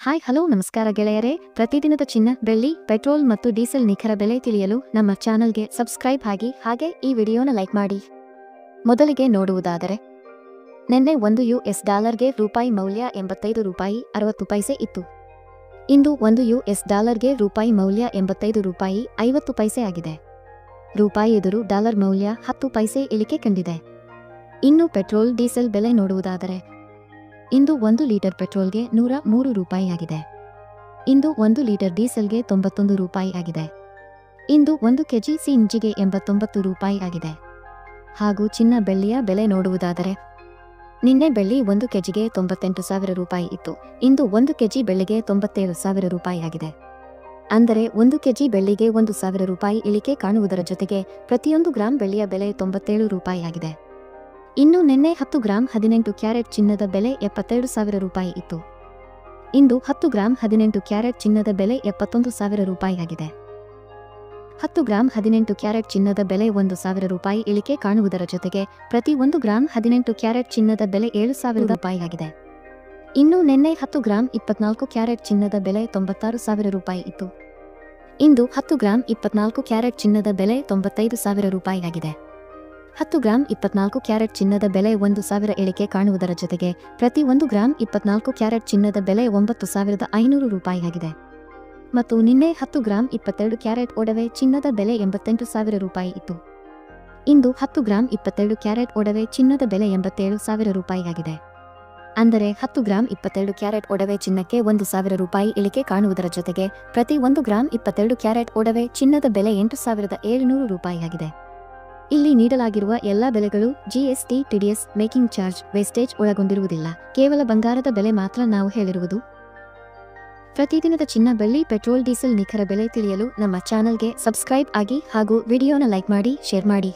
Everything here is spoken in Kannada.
ಹಾಯ್ ಹಲೋ ನಮಸ್ಕಾರ ಗೆಳೆಯರೇ. ಪ್ರತಿದಿನದ ಚಿನ್ನ, ಬೆಳ್ಳಿ, ಪೆಟ್ರೋಲ್ ಮತ್ತು ಡೀಸೆಲ್ ನಿಖರ ಬೆಲೆ ತಿಳಿಯಲು ನಮ್ಮ ಚಾನಲ್ಗೆ ಸಬ್ಸ್ಕ್ರೈಬ್ ಆಗಿ ಹಾಗೆ ಈ ವಿಡಿಯೋನ ಲೈಕ್ ಮಾಡಿ. ಮೊದಲಿಗೆ ನೋಡುವುದಾದರೆ, ನಿನ್ನೆ $1 ರೂಪಾಯಿ ಮೌಲ್ಯ ₹85 60 ಪೈಸೆ ಇತ್ತು. ಇಂದು $1 ರೂಪಾಯಿ ಮೌಲ್ಯ ₹85 50 ಪೈಸೆ ಆಗಿದೆ. ರೂಪಾಯಿ ಎದುರು ಡಾಲರ್ ಮೌಲ್ಯ 10 ಪೈಸೆ ಇಳಿಕೆ ಕಂಡಿದೆ. ಇನ್ನು ಪೆಟ್ರೋಲ್ ಡೀಸೆಲ್ ಬೆಲೆ ನೋಡುವುದಾದರೆ, ಇಂದು 1 ಲೀಟರ್ ಪೆಟ್ರೋಲ್ಗೆ $103 ಆಗಿದೆ. ಇಂದು 1 ಲೀಟರ್ ಡೀಸೆಲ್ಗೆ $91 ಆಗಿದೆ. ಇಂದು 1 ಕೆಜಿ ಸಿಎನ್ಜಿಗೆ $89 ಆಗಿದೆ. ಹಾಗೂ ಚಿನ್ನ ಬೆಳ್ಳಿಯ ಬೆಲೆ ನೋಡುವುದಾದರೆ, ನಿನ್ನೆ ಬೆಳ್ಳಿ 1 ಕೆಜಿಗೆ $98,000 ಇತ್ತು. ಇಂದು 1 ಕೆಜಿ ಬೆಳ್ಳಿಗೆ $97,000 ಆಗಿದೆ. ಅಂದರೆ 1 ಕೆಜಿ ಬೆಳ್ಳಿಗೆ $1,000 ಇಳಿಕೆ ಕಾಣುವುದರ ಜೊತೆಗೆ ಪ್ರತಿಯೊಂದು ಗ್ರಾಂ ಬೆಳ್ಳಿಯ ಬೆಲೆ $97 ಆಗಿದೆ. ಇನ್ನು ನಿನ್ನೆ 10 ಗ್ರಾಂ 18 ಕ್ಯಾರೆಟ್ ಚಿನ್ನದ ಬೆಲೆ $72,000 ಇತ್ತು. ಇಂದು 10 ಗ್ರಾಂ 18 ಕ್ಯಾರೆಟ್ ಚಿನ್ನದ ಬೆಲೆ $71,000 ಆಗಿದೆ. 10 ಗ್ರಾಂ 18 ಕ್ಯಾರೆಟ್ ಚಿನ್ನದ ಬೆಲೆ $1,000 ಇಳಿಕೆ ಕಾಣುವುದರ ಜೊತೆಗೆ ಪ್ರತಿ 1 ಗ್ರಾಂ 18 ಕ್ಯಾರೆಟ್ ಚಿನ್ನದ ಬೆಲೆ $7,000 ಆಗಿದೆ. ಇನ್ನು ನಿನ್ನೆ 10 ಗ್ರಾಂ 24 ಕ್ಯಾರೆಟ್ ಚಿನ್ನದ ಬೆಲೆ $96,000 ಇತ್ತು. ಇಂದು 10 ಗ್ರಾಂ 24 ಕ್ಯಾರೆಟ್ ಚಿನ್ನದ ಬೆಲೆ $95,000 ಆಗಿದೆ. 10 ಗ್ರಾಂ 24 ಕ್ಯಾರೆಟ್ ಚಿನ್ನದ ಬೆಲೆ 1,000 ಇಳಿಕೆ ಕಾಣುವುದರ ಜೊತೆಗೆ ಪ್ರತಿ 1 ಗ್ರಾಂ 24 ಕ್ಯಾರೆಟ್ ಚಿನ್ನದ ಬೆಲೆ $9,500 ಆಗಿದೆ. ಮತ್ತು ನಿನ್ನೆ 10 ಗ್ರಾಂ 22 ಕ್ಯಾರೆಟ್ ಒಡವೆ ಚಿನ್ನದ ಬೆಲೆ $88,000 ಇತ್ತು. ಇಂದು 10 ಗ್ರಾಂ 22 ಕ್ಯಾರೆಟ್ ಒಡವೆ ಚಿನ್ನದ ಬೆಲೆ $87,000 ಆಗಿದೆ. ಅಂದರೆ 10 ಗ್ರಾಂ 22 ಕ್ಯಾರೆಟ್ ಒಡವೆ ಚಿನ್ನಕ್ಕೆ $1,000 ಇಳಿಕೆ ಕಾಣುವುದರ ಜೊತೆಗೆ ಪ್ರತಿ 1 ಗ್ರಾಂ 22 ಕ್ಯಾರೆಟ್ ಒಡವೆ ಚಿನ್ನದ ಬೆಲೆ $8,700 ಆಗಿದೆ. ಇಲ್ಲಿ ನೀಡಲಾಗಿರುವ ಎಲ್ಲಾ ಬೆಲೆಗಳು GST, TDS, making charge, wastage ಒಳಗೊಂಡಿರುವುದಿಲ್ಲ. ಕೇವಲ ಬಂಗಾರದ ಬೆಲೆ ಮಾತ್ರ ನಾವು ಹೇಳಿರುವುದು. ಪ್ರತಿದಿನದ ಚಿನ್ನ, ಬೆಳ್ಳಿ, ಪೆಟ್ರೋಲ್, ಡೀಸೆಲ್ ನಿಖರ ಬೆಲೆ ತಿಳಿಯಲು ನಮ್ಮ ಚಾನಲ್ಗೆ ಸಬ್ಸ್ಕ್ರೈಬ್ ಆಗಿ ಹಾಗೂ ವಿಡಿಯೋನ ಲೈಕ್ ಮಾಡಿ, ಶೇರ್ ಮಾಡಿ.